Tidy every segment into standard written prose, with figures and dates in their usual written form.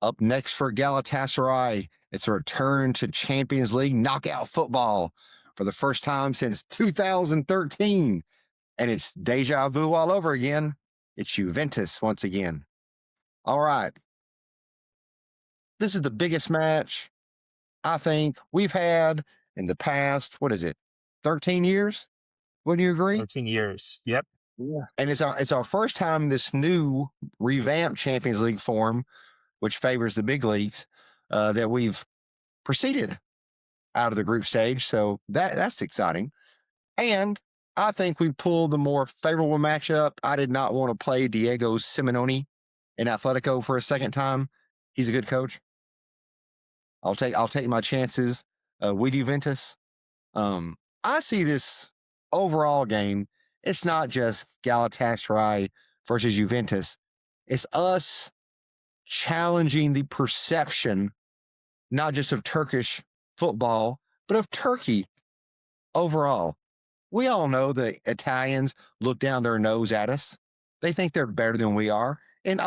Up next for Galatasaray, it's a return to Champions League knockout football for the first time since 2013. And it's deja vu all over again. It's Juventus once again. All right. This is the biggest match I think we've had in the past, 13 years? Wouldn't you agree? 13 years. Yep. Yeah. And it's our first time this new revamped Champions League form, which favors the big leagues, that we've proceeded out of the group stage. So that's exciting. And I think we pulled the more favorable matchup. I did not want to play Diego Simeone in Atletico for a second time. He's a good coach. I'll take my chances with Juventus. I see this overall game. It's not just Galatasaray versus Juventus. It's us challenging the perception, not just of Turkish football, but of Turkey overall. We all know the Italians look down their nose at us. They think they're better than we are. And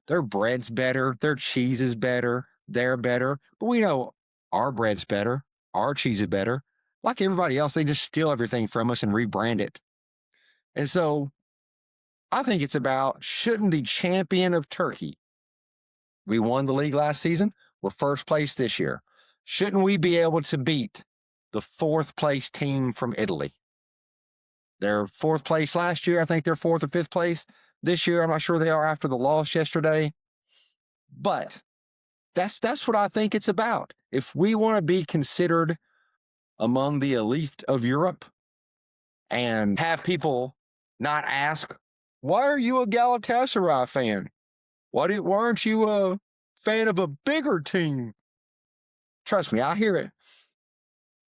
their bread's better, their cheese is better, they're better. But we know our bread's better, our cheese is better. Like everybody else, they just steal everything from us and rebrand it. And so I think it's about, shouldn't the champion of Turkey, we won the league last season, we're first place this year, shouldn't we be able to beat the fourth place team from Italy? They're fourth place last year. I think they're fourth or fifth place this year. I'm not sure they are after the loss yesterday. But that's what I think it's about. If we want to be considered among the elite of Europe and have people not ask, why are you a Galatasaray fan? Why aren't you a fan of a bigger team? Trust me, I hear it.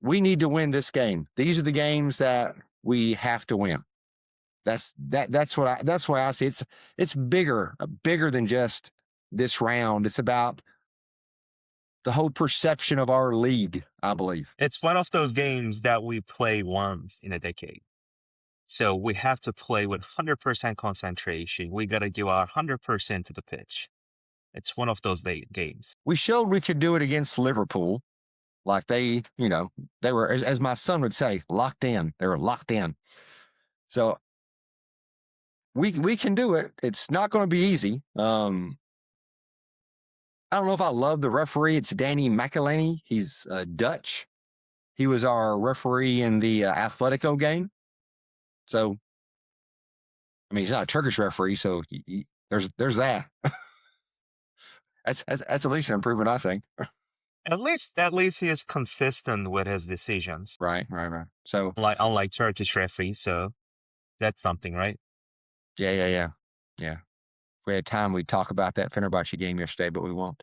We need to win this game. These are the games that we have to win. That's why I see it's bigger than just this round. It's about the whole perception of our league, I believe. It's one of those games that we play once in a decade. So we have to play with 100% concentration. We got to give our 100% to the pitch. It's one of those games. We showed we could do it against Liverpool. Like they were, as my son would say, locked in. They were locked in. So we can do it. It's not going to be easy. I don't know if I love the referee. It's Danny McElhaney. He's Dutch. He was our referee in the Atletico game. So, I mean, he's not a Turkish referee, so there's that. That's at least an improvement, I think. At least he is consistent with his decisions. Right. So, unlike Turkish referees, so that's something, right? Yeah. If we had time, we'd talk about that Fenerbahce game yesterday, but we won't.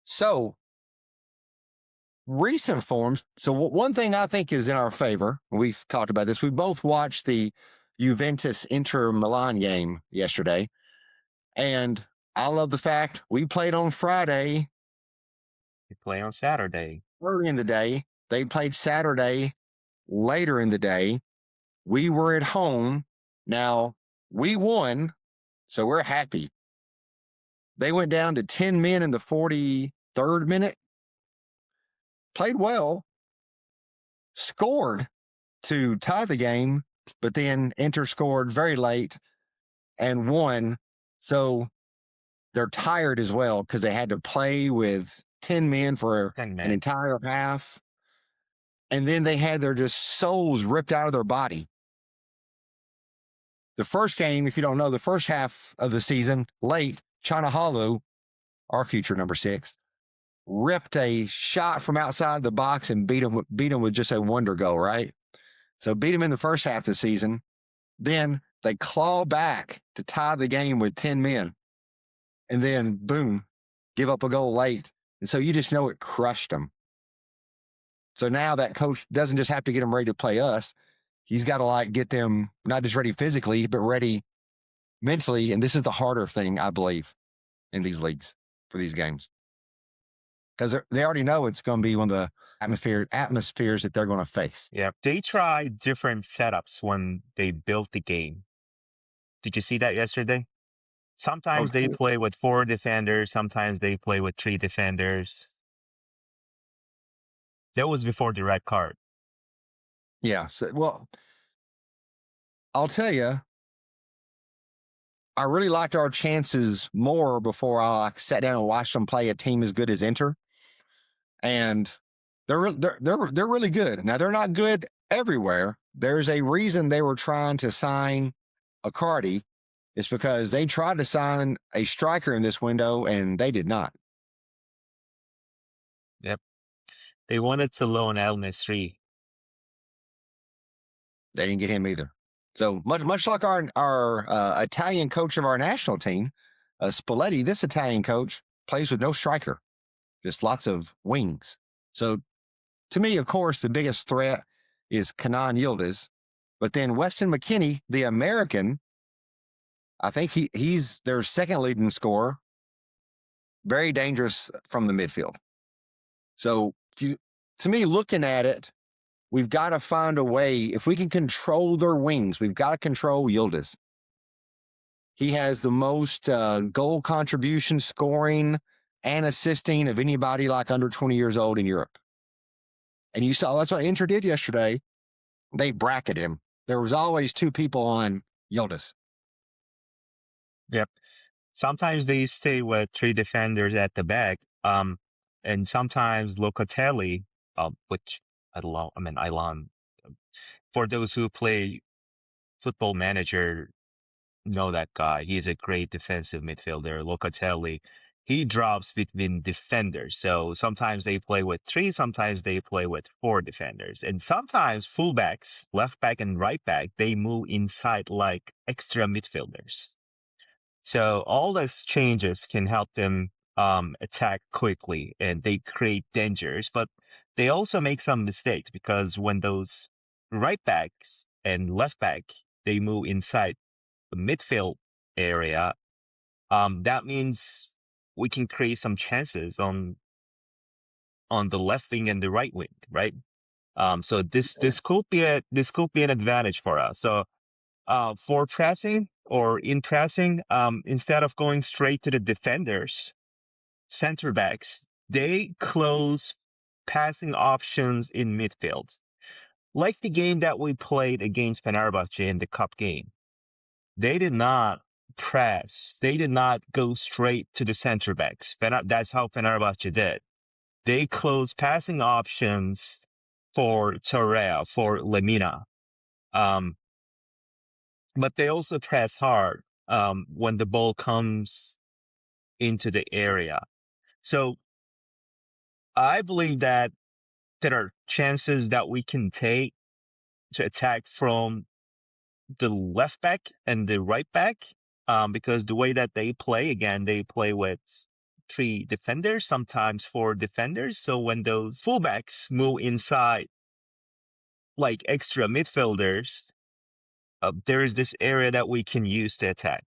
So recent forms. So one thing I think is in our favor, we've talked about this. We both watched the Juventus Inter Milan game yesterday, and I love the fact we played on Friday. We play on Saturday. Early in the day. They played Saturday later in the day. We were at home. Now, we won, so we're happy. They went down to 10 men in the 43rd minute. Played well. Scored to tie the game, but then Inter scored very late and won. So they're tired as well because they had to play with 10 men for an entire half. And then they had their just souls ripped out of their body. The first game, if you don't know, the first half of the season, late, Chanahalu, our future number 6, ripped a shot from outside the box and beat him with just a wonder goal, right? So beat him in the first half of the season. Then they claw back to tie the game with 10 men. And then, boom, give up a goal late. And so you just know it crushed them. So now that coach doesn't just have to get them ready to play us. He's got to get them not just ready physically, but ready mentally. And this is the harder thing, I believe, in these leagues for these games. Because they already know it's going to be one of the atmospheres that they're going to face. Yeah, they tried different setups when they built the game. Did you see that yesterday? Sometimes they Okay. play with 4 defenders. Sometimes they play with 3 defenders. That was before the red card. Yeah. Well, I'll tell you, I really liked our chances more before I sat down and watched them play a team as good as Inter, and they're really good. Now they're not good everywhere. There's a reason they were trying to sign Icardi. It's because they tried to sign a striker in this window and they did not. Yep. They wanted to loan El Nesri. They didn't get him either. So much like our Italian coach of our national team, Spalletti, this Italian coach plays with no striker, just lots of wings. So to me, of course, the biggest threat is Kenan Yildiz, but then Weston McKennie, the American, I think he's their second leading scorer, very dangerous from the midfield. So to me, looking at it, we've got to find a way. If we can control their wings, we've got to control Yildiz. He has the most goal contribution, scoring, and assisting of anybody like under 20 years old in Europe. And you saw that's what Inter did yesterday. They bracketed him. There was always 2 people on Yildiz. Yep. Sometimes they stay with 3 defenders at the back. And sometimes Locatelli, which Ilan, for those who play Football Manager, know that guy. He's a great defensive midfielder. Locatelli, he drops between defenders. So sometimes they play with 3, sometimes they play with 4 defenders. And sometimes fullbacks, left back and right back, they move inside like extra midfielders. So all those changes can help them attack quickly and they create dangers, but they also make some mistakes because when those right backs and left back, they move inside the midfield area, that means we can create some chances on the left wing and the right wing, right? So this could be an advantage for us. So for pressing or in pressing, instead of going straight to the defenders, center backs, they close passing options in midfield. Like the game that we played against Fenerbahce in the cup game. They did not press. They did not go straight to the center backs. That's how Fenerbahce did. They closed passing options for Torreira, for Lemina. But they also press hard when the ball comes into the area. So I believe that there are chances that we can take to attack from the left back and the right back because the way that they play, again, they play with 3 defenders, sometimes 4 defenders. So when those fullbacks move inside like extra midfielders, there is this area that we can use to attack.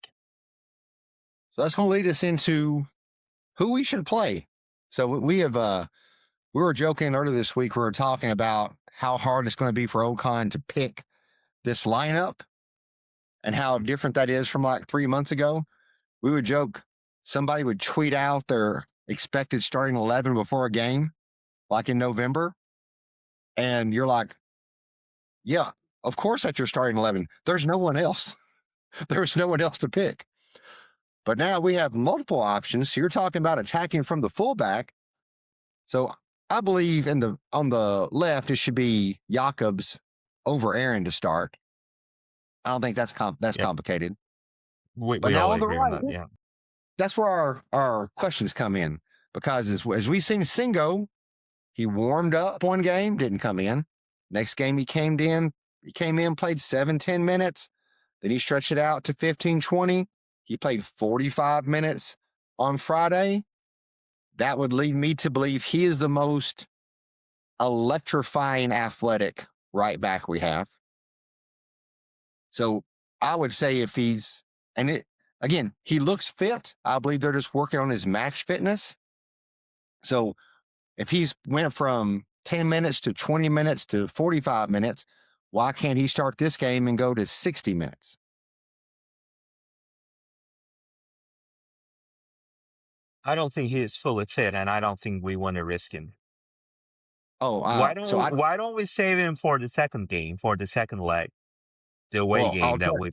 So that's going to lead us into who we should play. So we were joking earlier this week. We were talking about how hard it's going to be for Ocon to pick this lineup and how different that is from like 3 months ago. We would joke somebody would tweet out their expected starting 11 before a game, like in November. And you're like, yeah, of course that's your starting 11. There's no one else. There's no one else to pick. But now we have multiple options. So you're talking about attacking from the fullback. So I believe on the left, it should be Jakobs over Aaron to start. I don't think that's complicated. We But now all on the agree on right, that, yeah. that's where our questions come in. Because as we seen Singo, he warmed up one game, didn't come in. Next game he came in, played 7-10 minutes. Then he stretched it out to 15-20. He played 45 minutes on Friday. That would lead me to believe he is the most electrifying athletic right back we have. So I would say if he's, again, he looks fit. I believe they're just working on his match fitness. So if he's went from 10 minutes to 20 minutes to 45 minutes, why can't he start this game and go to 60 minutes? I don't think he is fully fit, and I don't think we want to risk him. Oh, Why don't we save him for the second game, for the second leg, the away well, game that we?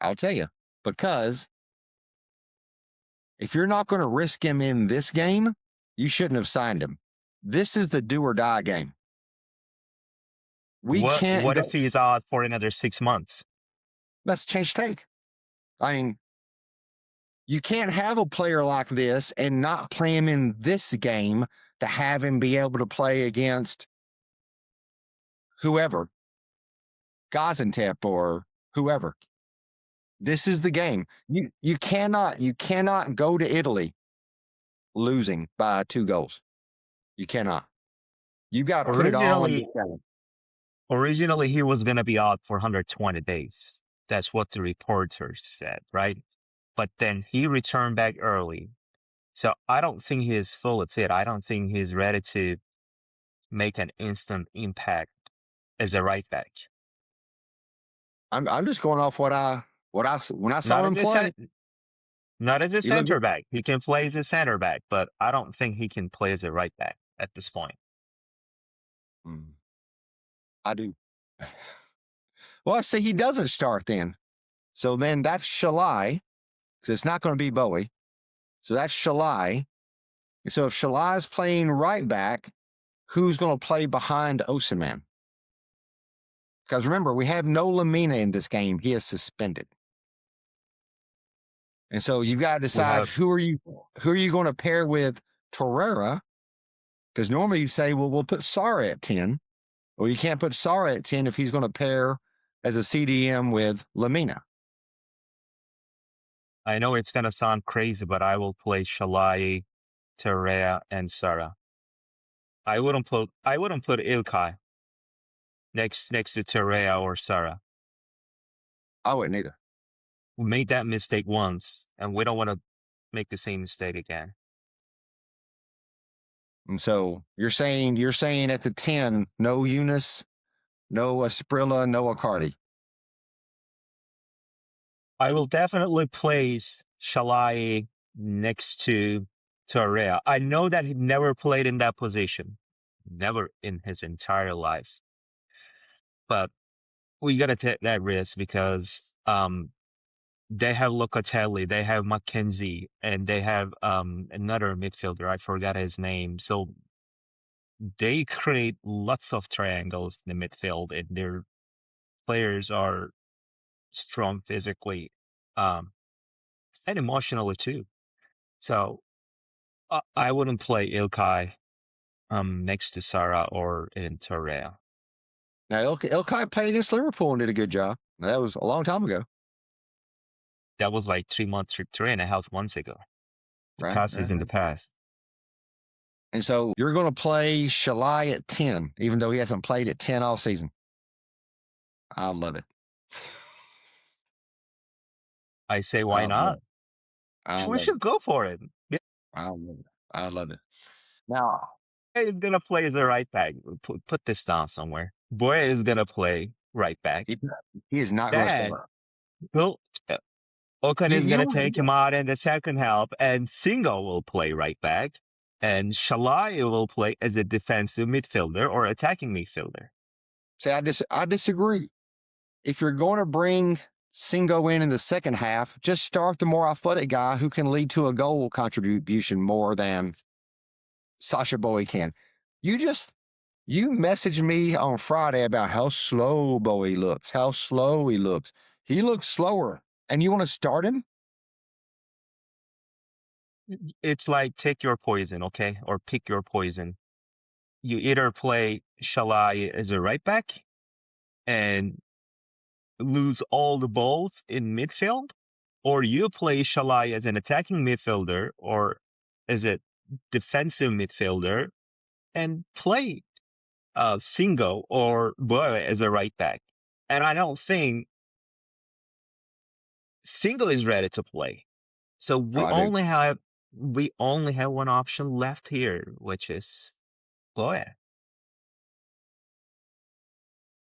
I'll tell you, because if you're not going to risk him in this game, you shouldn't have signed him. This is the do or die game. We can't. What if he's out for another 6 months? Let's change take. I mean, you can't have a player like this and not play him in this game to have him be able to play against whoever, Gaziantep or whoever. This is the game. You cannot go to Italy losing by 2 goals. You cannot. You got to put it all in the game. Originally, he was going to be out for 120 days. That's what the reporters said, right? But then he returned back early. So I don't think he is fully fit. I don't think he's ready to make an instant impact as a right back. I'm just going off when I saw him play. Not as a center back. He can play as a center back, but I don't think he can play as a right back at this point. I do. Well, I see he doesn't start then. So then that's Shalai, because it's not going to be Bowie. So that's Shalai. So if Shalai is playing right back, who's going to play behind Osimhen? Because remember, we have no Lamina in this game. He is suspended. And so you've got to decide who are you going to pair with Torreira? Because normally you'd say, well, we'll put Sara at 10. Well, you can't put Sara at 10 if he's going to pair as a CDM with Lamina. I know it's going to sound crazy, but I will play Shalai, Torreira, and Sara. I wouldn't put Ilkay next to Torreira or Sara. I wouldn't either. We made that mistake once, and we don't want to make the same mistake again. And so you're saying at the 10, no Eunice, no Asprilla, no Accardi. I will definitely place Shalai next to Torreira. I know that he never played in that position. Never in his entire life. But we got to take that risk because they have Locatelli, they have Mackenzie, and they have another midfielder. I forgot his name. So they create lots of triangles in the midfield, and their players are strong physically and emotionally too. So I wouldn't play Ilkay next to Sara or in Torreira. Now, Ilkay played against Liverpool and did a good job. Now, that was a long time ago. That was like 3.5 months ago. The past is in the past. And so you're going to play Shalai at 10, even though he hasn't played at 10 all season. I love it. I say, why not? We should go for it. Yeah. I love it. Now, he's going to play as a right back. Put this down somewhere. Boy is going to play right back. He is not going to start. Okan is going to take him out in the second half, and Singo will play right back, and Shalai will play as a defensive midfielder or attacking midfielder. See, I disagree. If you're going to bring Singo in the second half, just start the more athletic guy who can lead to a goal contribution more than Sasha Bowie can. You messaged me on Friday about how slow Bowie looks, how slow he looks. He looks slower. And you want to start him? It's like take your poison, okay? Or pick your poison. You either play Shalai as a right back and lose all the balls in midfield, or you play Shalai as an attacking midfielder or as a defensive midfielder and play Singo or Boy as a right back. And I don't think Singo is ready to play. So we only have one option left here, which is Boy.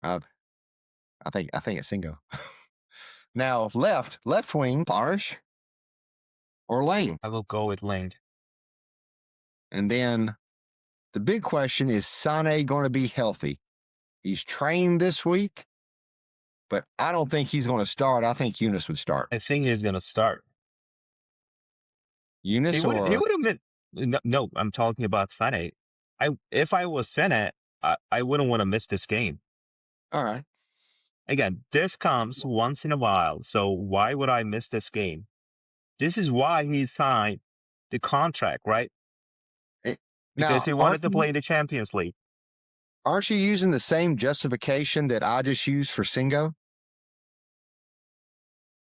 I think it's Singo. Now left wing, Parish. or Lane? I will go with Ling. And then the big question is Sané going to be healthy? He's trained this week, but I don't think he's going to start. I think Eunice would start. I think he's gonna start. Eunice He would have been. No, I'm talking about Sané. If I was Sané, I wouldn't want to miss this game. All right. Again, this comes once in a while, so why would I miss this game? This is why he signed the contract, right? Because Now, he wanted to play in the Champions League. aren't you using the same justification that I just used for Singo?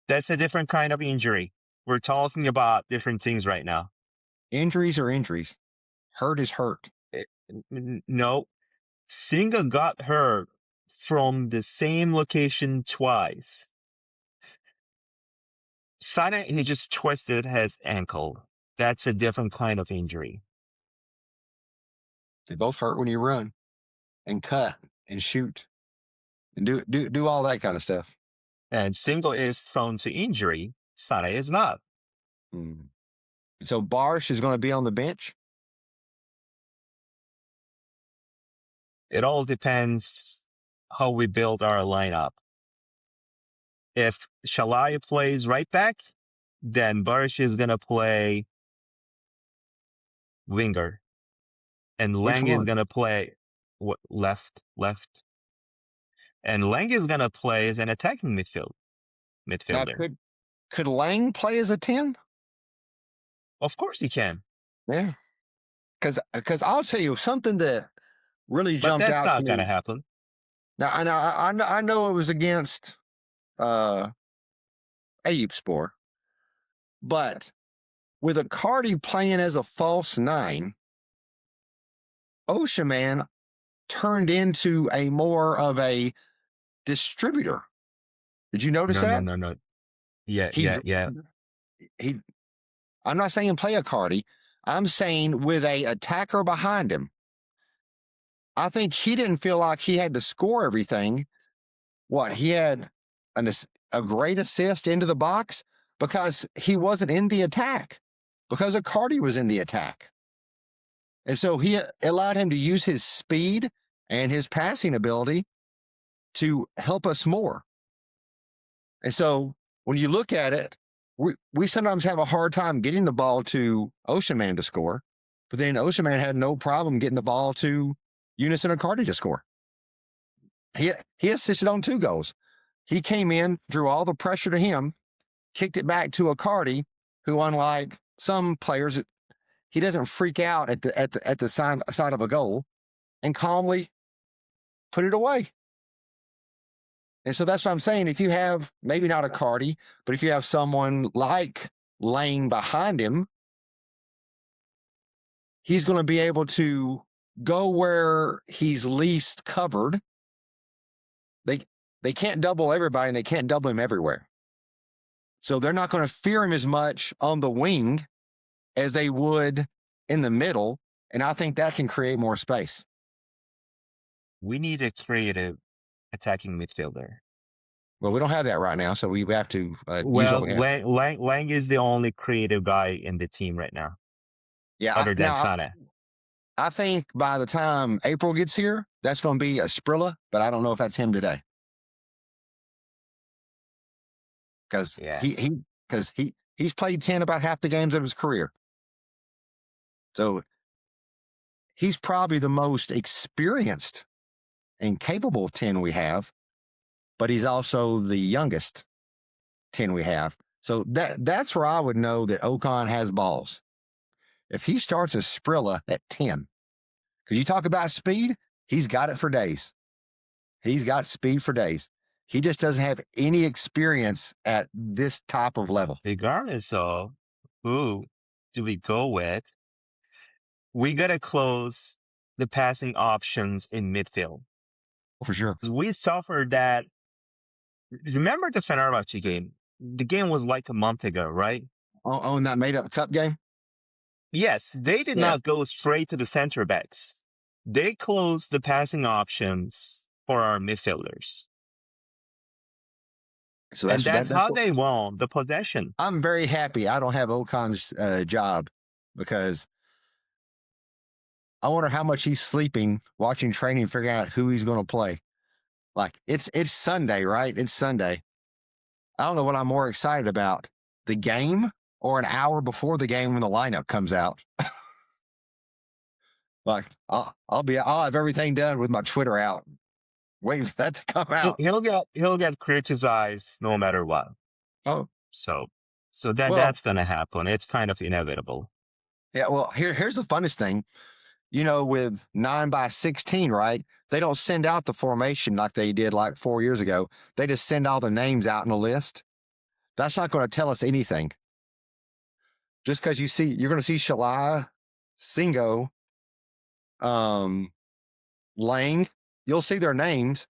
That's a different kind of injury. We're talking about different things right now. Injuries are injuries. Hurt is hurt. No, Singa got hurt from the same location twice. Sané, he just twisted his ankle. That's a different kind of injury. They both hurt when you run and cut and shoot and do all that kind of stuff. And Singo is prone to injury. Sané is not. So Barsh is going to be on the bench? It all depends how we build our lineup. If Shalai plays right back, then Barsh is going to play winger. And Lang is going to play left. And Lang is going to play as an attacking midfielder. Now, could Lang play as a 10? Of course he can. Yeah. Because I'll tell you something that really jumped out. But that's not going to happen. Now, I know it was against Eyüpspor, but with Icardi playing as a false 9, Osimhen turned into a more of a distributor. Did you notice that? No. Yeah. I'm not saying play Icardi. I'm saying with a attacker behind him. I think he didn't feel like he had to score everything. He had a great assist into the box because he wasn't in the attack, because Icardi was in the attack. And so he allowed him to use his speed and his passing ability to help us more. And so when you look at it, we sometimes have a hard time getting the ball to Osimhen to score, but then Osimhen had no problem getting the ball to Eunice and Icardi to score. He assisted on 2 goals. He came in, drew all the pressure to him, kicked it back to Icardi, who, unlike some players, he doesn't freak out at the side of a goal, and calmly put it away. And so that's what I'm saying. If you have, maybe not Icardi, but if you have someone like Lane behind him, he's going to be able to go where he's least covered. They can't double everybody, and they can't double him everywhere. So they're not going to fear him as much on the wing as they would in the middle, and I think that can create more space. We need a creative attacking midfielder. Well, we don't have that right now, so we have to use what we have. Lang is the only creative guy in the team right now. Yeah, other than Sané. I think by the time April gets here, that's going to be a Skrilla, but I don't know if that's him today. Because he's played 10 about half the games of his career. So he's probably the most experienced and capable 10 we have, but he's also the youngest 10 we have. So that's where I would know that Ocon has balls. If he starts a Skrilla at 10, because you talk about speed, he's got it for days. He's got speed for days. He just doesn't have any experience at this type of level. Regardless of who do we go with, we got to close the passing options in midfield. For sure. We suffered that. Remember the Fenerbahce game? The game was like a month ago, right? Oh, in that made-up cup game? Yes, they did not go straight to the center backs. They closed the passing options for our midfielders. So And that's that's how what, they won the possession. I'm very happy I don't have Okan's job, because I wonder how much he's sleeping, watching training, figuring out who he's going to play. Like it's Sunday, right? It's Sunday. I don't know what I'm more excited about, the game or an hour before the game when the lineup comes out. Like I'll have everything done with my Twitter out, waiting for that to come out. He'll get criticized no matter what. Oh, So well, that's gonna happen. It's kind of inevitable. yeah. Well, here's the funnest thing. With 9x16, right? They don't send out the formation like they did like 4 years ago. They just send all the names out in a list. That's not going to tell us anything. Just because you're going to see Shalai, Singo, Lang, you'll see their names,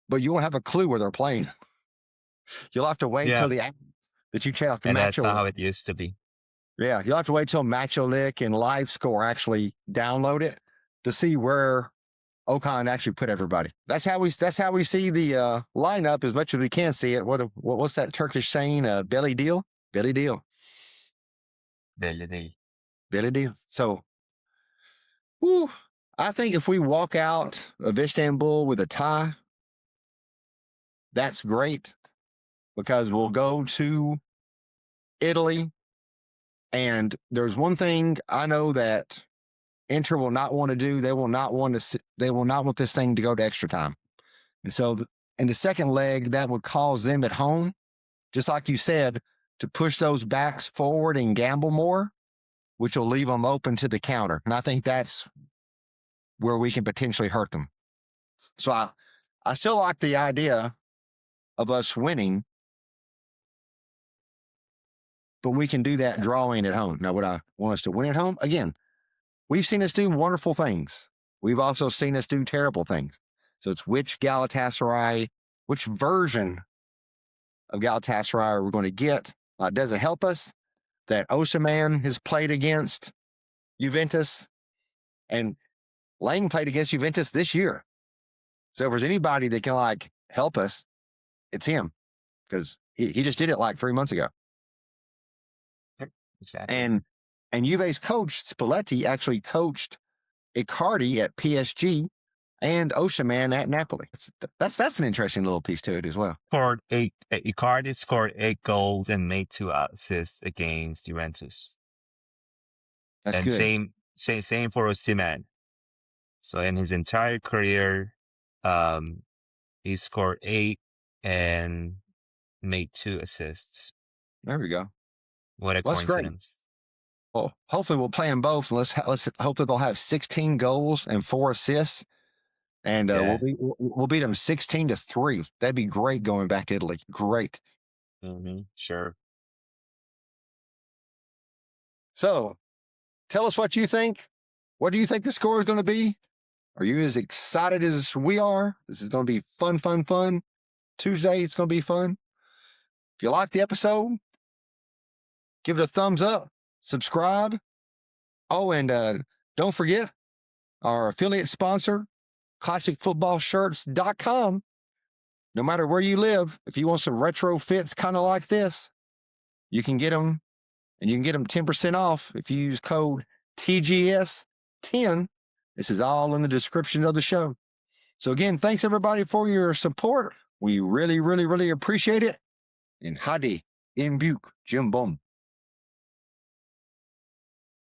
but you won't have a clue where they're playing. You'll have to wait Yeah, till that you check out the and that's Macho. how it used to be. Yeah, you'll have to wait till Macho Lick and Live Score actually download it to see where Okan actually put everybody. That's how we see the lineup as much as we can see it. What's that Turkish saying? Belly deal, belly deal, Belli değil. belly deal. So, I think if we walk out of Istanbul with a tie, that's great, because we'll go to Italy, and there's one thing I know that Inter will not want to do. They will not want this thing to go to extra time. And so in the second leg, that would cause them at home, just like you said, to push those backs forward and gamble more, which will leave them open to the counter. And I think that's where we can potentially hurt them. So I still like the idea of us winning, but we can do that drawing at home. Now, would I want us to win at home? Again, we've seen us do wonderful things. We've also seen us do terrible things. So it's which version of Galatasaray are we going to get? Does it help us that Osimhen has played against Juventus and Lang played against Juventus this year? So if there's anybody that can help us, it's him, because he just did it 3 months ago. Exactly. And Juve's coach Spalletti actually coached Icardi at PSG and Osimhen at Napoli. That's an interesting little piece to it as well. Icardi scored 8 goals and made 2 assists against Juventus. That's and good. Same for Osimhen. So in his entire career, he scored 8 and made 2 assists. There we go. What a coincidence. Great. Well, hopefully we'll play them both. Let's hopefully they'll have 16 goals and 4 assists, and we'll beat them 16-3. That'd be great going back to Italy. Great. Sure. So, tell us what you think. What do you think the score is going to be? Are you as excited as we are? This is going to be fun. Tuesday, it's going to be fun. If you liked the episode, give it a thumbs up, subscribe. Oh, and don't forget our affiliate sponsor, ClassicFootballShirts.com. No matter where you live, if you want some retro fits kind of like this, you can get them, and you can get them 10% off if you use code TGS10. This is all in the description of the show. So again, thanks everybody for your support. We really, really, really appreciate it. And Hadi in Buke, CimBom.